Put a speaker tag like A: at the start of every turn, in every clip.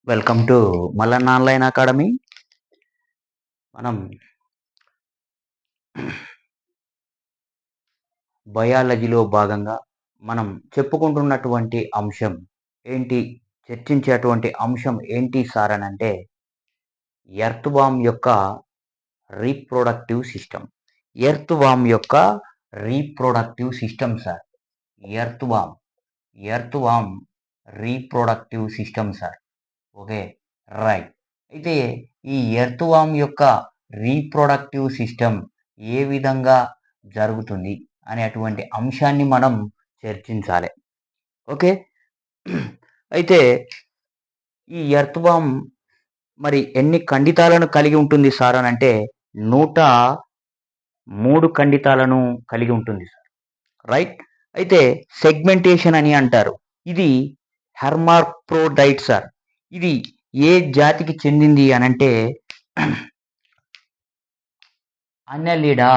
A: Welcome to Mallanna online academy. మనం బయాలజీలో భాగంగా మనం చెప్పుకుంటున్నటువంటి అంశం ఏంటి, చర్చించేటువంటి అంశం ఏంటి సార్ అని అంటే ఎర్త్ వామ్ యొక్క రీప్రొడక్టివ్ సిస్టమ్. ఎర్త్ వామ్ యొక్క రీప్రొడక్టివ్ సిస్టమ్ సార్. ఎర్త్ వామ్ ఎర్త్ వామ్ reproductive system sir. Okay, right. అయితే ఈ ఎర్త్ వామ్ యొక్క రీప్రొడక్టివ్ సిస్టమ్ ఏ విధంగా జరుగుతుంది అనేటువంటి అంశాన్ని మనం చర్చించాలి. ఓకే, అయితే ఈ ఎర్త్ వామ్ మరి ఎన్ని ఖండితాలను కలిగి ఉంటుంది సార్ అని అంటే 103 ఖండితాలను కలిగి ఉంటుంది సార్. రైట్. అయితే సెగ్మెంటేషన్ అని అంటారు. ఇది హెర్మాఫ్రోడైట్ సార్. ఇది ఏ జాతికి చెందింది అనంటే అనెలిడా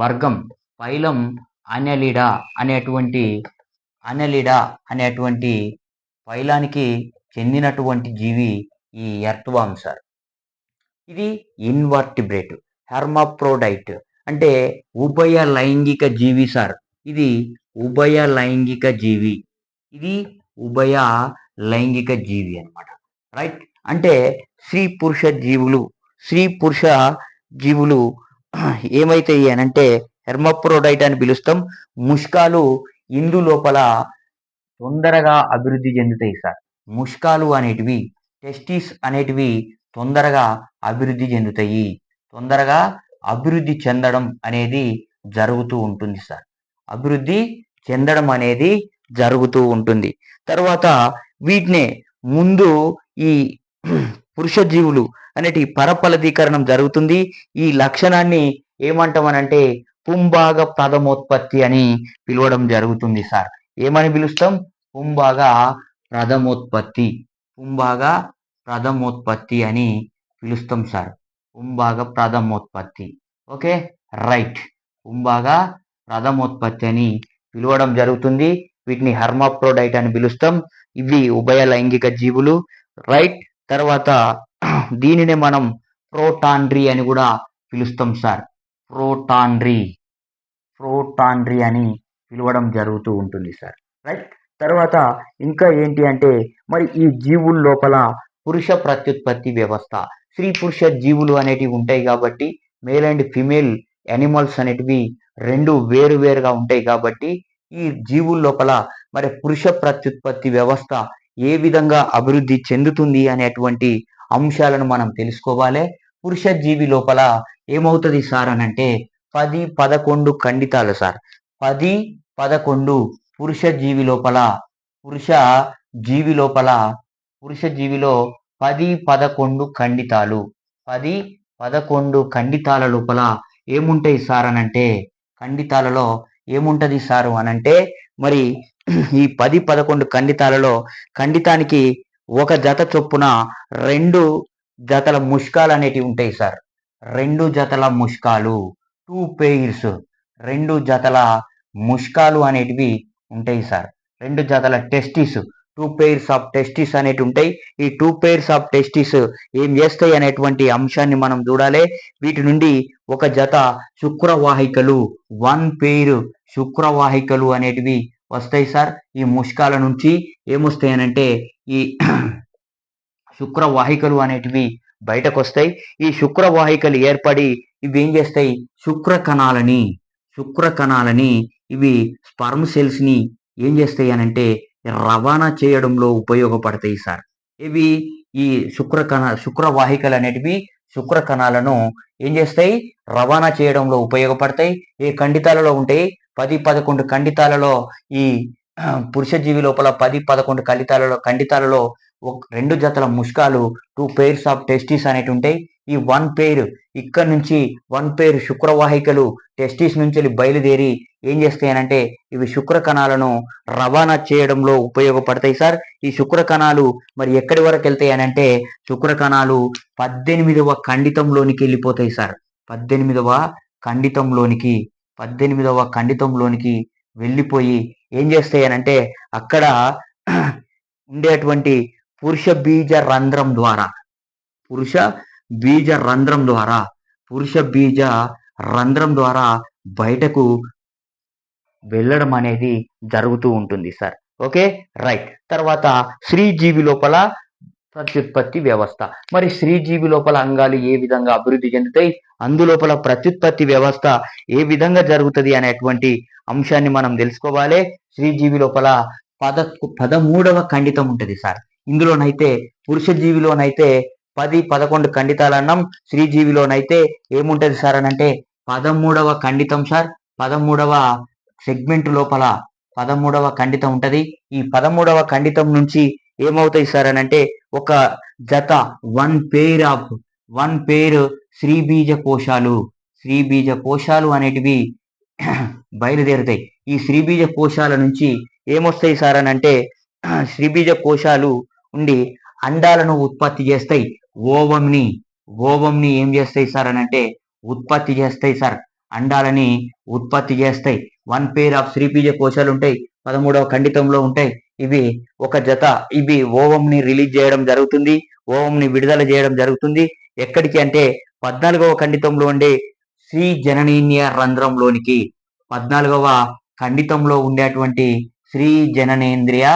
A: వర్గం, ఫైలం అనెలిడా అనేటువంటి ఫైలానికి చెందినటువంటి జీవి ఈ ఎర్త్వామ్ సార్. ఇది ఇన్వర్టిబ్రేట్, హెర్మాఫ్రోడైట్ అంటే ఉభయ లైంగిక జీవి సార్. ఇది ఉభయ లైంగిక జీవి. ఇది ఉభయ లైంగిక జీవి అన్నమాట. రైట్. అంటే స్త్రీ పురుష జీవులు ఏమైతాయి అనంటే హెర్మాఫ్రోడైట్ అని పిలుస్తాం. ముష్కాలు ఇందు లోపల తొందరగా అభివృద్ధి చెందుతాయి సార్. ముష్కాలు అనేటివి, టెస్టిస్ అనేటివి తొందరగా అభివృద్ధి చెందుతాయి. తొందరగా అభివృద్ధి చెందడం అనేది జరుగుతూ ఉంటుంది సార్. అభివృద్ధి చెందడం అనేది జరుగుతూ ఉంటుంది. తర్వాత వీటినే ముందు ఈ పురుష జీవులు అనేటి పరఫలదీకరణం జరుగుతుంది. ఈ లక్షణాన్ని ఏమంటామనంటే పుంభాగ ప్రథమోత్పత్తి అని పిలవడం జరుగుతుంది సార్. ఏమని పిలుస్తాం? పుంభాగ ప్రథమోత్పత్తి. పుంభాగ ప్రథమోత్పత్తి అని పిలుస్తాం సార్. పుంభాగ ప్రథమోత్పత్తి. Okay, right. పుంభాగ ప్రథమోత్పత్తి అని పిలవడం జరుగుతుంది. వీటిని హెర్మాఫ్రోడైట్ అని పిలుస్తాం. ఇవి ఉభయ లైంగిక జీవులు. రైట్. తర్వాత దీనిని మనం ప్రోటాండ్రీ అని కూడా పిలుస్తాం సార్. ప్రోటాండ్రీ అని పిలవడం జరుగుతూ ఉంటుంది సార్. రైట్. తర్వాత ఇంకా ఏంటి అంటే మరి ఈ జీవుల లోపల పురుష ప్రత్యుత్పత్తి వ్యవస్థ, స్త్రీ పురుష జీవులు అనేటివి ఉంటాయి కాబట్టి, మేల్ అండ్ ఫిమేల్ యానిమల్స్ అనేటివి రెండు వేరుగా ఉంటాయి కాబట్టి ఈ జీవుల లోపల మరి పురుష ప్రత్యుత్పత్తి వ్యవస్థ ఏ విధంగా అభివృద్ధి చెందుతుంది అనేటువంటి అంశాలను మనం తెలుసుకోవాలి. పురుష జీవి లోపల ఏమవుతుంది సార్ అని అంటే 10-11 ఖండితాలు సార్. 10-11 పురుష జీవిలో 10-11 ఖండితాలు. 10-11 ఖండితాల లోపల ఏముంటాయి సార్ అనంటే, ఖండితాలలో ఏముంటది సారు అనంటే మరి ఈ 10-11 ఖండితాలలో ఖండితానికి ఒక జత చొప్పున 2 జతల ముష్కాలు అనేటివి ఉంటాయి సార్. 2 జతల ముష్కాలు, 2 pairs, 2 జతల ముష్కాలు అనేటివి ఉంటాయి సార్. 2 జతల టెస్టిస్, 2 pairs ఆఫ్ టెస్టిస్ అనేటివి ఉంటాయి. ఈ 2 pairs ఆఫ్ టెస్టిస్ ఏం చేస్తాయి అనేటువంటి అంశాన్ని మనం చూడాలి. వీటి నుండి ఒక జత శుక్రవాహికలు, 1 pair శుక్రవాహికలు అనేటివి వస్తాయి సార్. ఈ ముష్కాల నుంచి ఏమొస్తాయి అనంటే ఈ శుక్రవాహికలు అనేటివి బయటకు వస్తాయి. ఈ శుక్రవాహికలు ఏర్పడి ఇవి ఏం చేస్తాయి, శుక్ర కణాలని ఇవి స్పర్మ్ సెల్స్ ని ఏం చేస్తాయి అనంటే రవాణా చేయడంలో ఉపయోగపడతాయి సార్. ఇవి ఈ శుక్రవాహికలు అనేటివి శుక్ర కణాలను ఏం చేస్తాయి, రవాణా చేయడంలో ఉపయోగపడతాయి. ఏ ఖండితాలలో ఉంటాయి? 10-11 ఖండితాలలో ఈ పురుష జీవి లోపల 10-11 ఖండితాలలో 2 జతల ముష్కాలు, 2 pairs ఆఫ్ టెస్టిస్ అనేవి ఉంటాయి. ఈ 1 pair ఇక్కడ నుంచి 1 pair శుక్రవాహికలు టెస్టిస్ నుంచి బయలుదేరి ఏం చేస్తాయనంటే ఇవి శుక్ర కణాలను రవాణా చేయడంలో ఉపయోగపడతాయి సార్. ఈ శుక్ర కణాలు మరి ఎక్కడి వరకు వెళ్తాయి అనంటే శుక్ర కణాలు 18వ ఖండితంలోనికి వెళ్ళిపోతాయి సార్. 18వ ఖండితంలోనికి వెళ్ళిపోయి ఏం చేస్తాయి అనంటే అక్కడ ఉండేటువంటి పురుష బీజ రంధ్రం ద్వారా పురుష బీజ రంధ్రం ద్వారా పురుష బీజ రంధ్రం ద్వారా బయటకు వెళ్ళడం అనేది జరుగుతూ ఉంటుంది సార్. Okay, right. తర్వాత స్త్రీజీవి లోపల ప్రత్యుత్పత్తి వ్యవస్థ. మరి స్త్రీజీవి లోపల అంగాలు ఏ విధంగా అభివృద్ధి చెందుతాయి, అందులోపల ప్రత్యుత్పత్తి వ్యవస్థ ఏ విధంగా జరుగుతుంది అనేటువంటి అంశాన్ని మనం తెలుసుకోవాలి. స్త్రీజీవి లోపల 13వ ఖండితం ఉంటుంది సార్. ఇందులోనైతే పురుష జీవిలోనైతే 10-11 ఖండితాలు అన్నాం. స్త్రీజీవిలోనైతే ఏముంటది సార్ అని అంటే 13వ ఖండితం సార్. 13వ సెగ్మెంట్ లోపల 13వ ఖండితం ఉంటది. ఈ 13వ ఖండితం నుంచి ఏమవుతాయి సార్ అని అంటే ఒక జత వన్ పేర్ శ్రీబీజ కోశాలు అనేటివి బయలుదేరుతాయి. ఈ శ్రీబీజ కోశాల నుంచి ఏమొస్తాయి సార్ అని అంటే శ్రీబీజ కోశాలు ఉండి అండాలను ఉత్పత్తి చేస్తాయి. ఓవంని ఏం చేస్తాయి సార్ అని అంటే ఉత్పత్తి చేస్తాయి సార్. అండాలని ఉత్పత్తి చేస్తాయి. వన్ పేర్ ఆఫ్ శ్రీబీజ కోశాలు ఉంటాయి, 13వ ఖండితంలో ఉంటాయి. ఇవి ఒక జత ఇవి ఓవంని రిలీజ్ చేయడం జరుగుతుంది, ఓవంని విడుదల చేయడం జరుగుతుంది. ఎక్కడికి అంటే 14వ ఖండితంలో ఉండే శ్రీ జననేంద్రియ రంధ్రంలోనికి 14వ ఖండితంలో ఉండేటువంటి శ్రీ జననేంద్రియ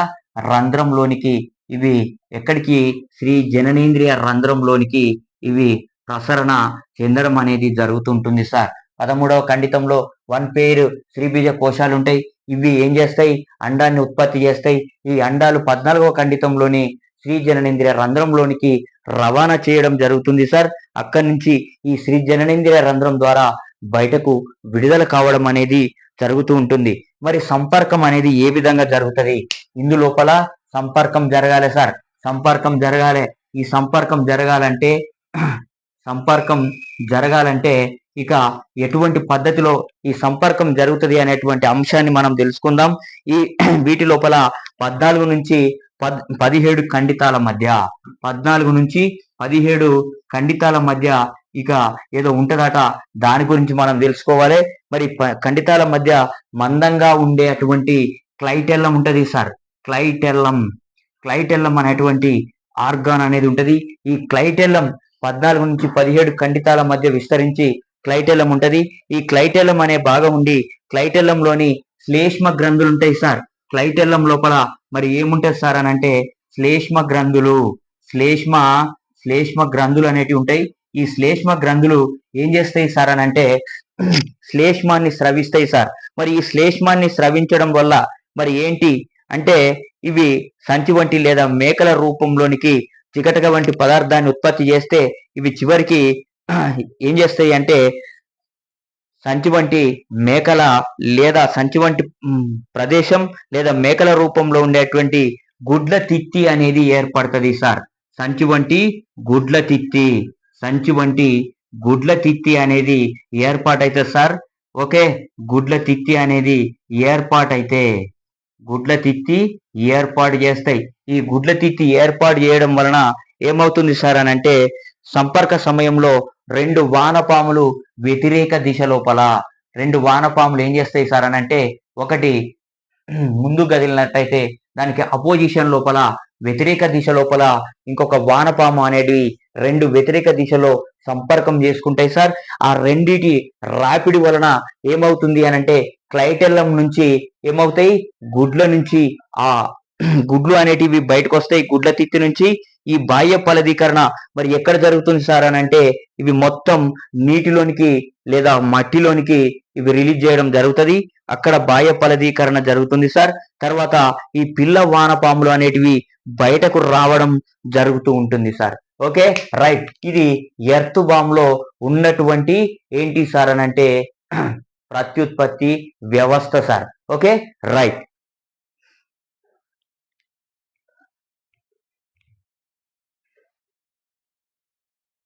A: రంధ్రంలోనికి ఇవి ఎక్కడికి శ్రీ జననేంద్రియ రంధ్రంలోనికి ఇవి ప్రసరణ చెందడం అనేది జరుగుతుంటుంది సార్. 13వ ఖండితంలో వన్ పేరు శ్రీబీజ కోశాలు ఉంటాయి. ఇవి ఏం చేస్తాయి, అండాన్ని ఉత్పత్తి చేస్తాయి. ఈ అండాలు 14వ ఖండితంలోని శ్రీ జననేంద్రియ రంధ్రంలోనికి రవాణా చేయడం జరుగుతుంది సార్. అక్కడి నుంచి ఈ శ్రీ జననేంద్రియ రంధ్రం ద్వారా బయటకు విడుదల కావడం అనేది జరుగుతూ ఉంటుంది. మరి సంపర్కం అనేది ఏ విధంగా జరుగుతుంది, ఇందులోపల సంపర్కం జరగాలి సార్. సంపర్కం జరగాలి. ఈ సంపర్కం జరగాలంటే ఇక ఎటువంటి పద్ధతిలో ఈ సంపర్కం జరుగుతుంది అనేటువంటి అంశాన్ని మనం తెలుసుకుందాం. ఈ వీటి లోపల 14 నుంచి 17 ఖండితాల మధ్య 14 నుంచి 17 ఖండితాల మధ్య ఇక ఏదో ఉంటదట, దాని గురించి మనం తెలుసుకోవాలి. మరి ఖండితాల మధ్య మందంగా ఉండే అటువంటి క్లైటెల్లం ఉంటది సార్. క్లైటెల్లం అనేటువంటి ఆర్గాన్ అనేది ఉంటది. ఈ క్లైటెల్లం 14 నుంచి 17 ఖండితాల మధ్య విస్తరించి క్లైటెల్లం ఉంటది. ఈ క్లైటెల్లం అనే భాగం ఉండి క్లైటెల్లంలోని శ్లేష్మ గ్రంథులు ఉంటాయి సార్. క్లైటెల్లం లోపల మరి ఏముంటది సార్ అని అంటే శ్లేష్మ గ్రంథులు అనేటివి ఉంటాయి. ఈ శ్లేష్మ గ్రంథులు ఏం చేస్తాయి సార్ అని అంటే శ్లేష్మాన్ని స్రవిస్తాయి సార్. మరి ఈ శ్లేష్మాన్ని స్రవించడం వల్ల మరి ఏంటి అంటే ఇవి సంచి వంటి లేదా మేకల రూపంలోనికి చికటక వంటి పదార్థాన్ని ఉత్పత్తి చేస్తే ఇవి చివరికి ఏం చేస్తాయి అంటే సంచి వంటి మేకల లేదా సంచి వంటి ప్రదేశం లేదా మేకల రూపంలో ఉండేటువంటి గుడ్ల తిత్తి అనేది ఏర్పడుతుంది సార్. సంచి వంటి గుడ్ల తిత్తి అనేది ఏర్పాటైతే సార్. ఓకే, గుడ్ల తిత్తి అనేది ఏర్పాటు చేస్తాయి. ఈ గుడ్ల తిత్తి ఏర్పాటు చేయడం వలన ఏమవుతుంది సార్ అని అంటే సంపర్క సమయంలో రెండు వానపాములు వ్యతిరేక దిశ లోపల ఏం చేస్తాయి సార్ అని అంటే ఒకటి ముందు కదిలినట్టయితే దానికి అపోజిషన్ లోపల వ్యతిరేక దిశ లోపల ఇంకొక వానపాము అనేది రెండు వ్యతిరేక దిశలో సంపర్కం చేసుకుంటాయి సార్. ఆ రెండిటి రాపిడి వలన ఏమవుతుంది అని అంటే క్లైటెల్లం నుంచి ఏమవుతాయి గుడ్ల నుంచి ఆ గుడ్లు అనేటివి బయటకు వస్తాయి. గుడ్ల తిత్తి నుంచి ఈ బాహ్య ఫలదీకరణ మరి ఎక్కడ జరుగుతుంది సార్ అని అంటే ఇవి మొత్తం నీటిలోనికి లేదా మట్టిలోనికి ఇవి రిలీజ్ చేయడం జరుగుతుంది. అక్కడ బాహ్య ఫలదీకరణ జరుగుతుంది సార్. తర్వాత ఈ పిల్ల వానపాములు అనేటివి బయటకు రావడం జరుగుతూ ఉంటుంది సార్. Okay, right. ఇది ఎర్త్ బాంబ్ లో ఉన్నటువంటి ఏంటి సార్ అని అంటే ప్రత్యుత్పత్తి వ్యవస్థ సార్. Okay, right.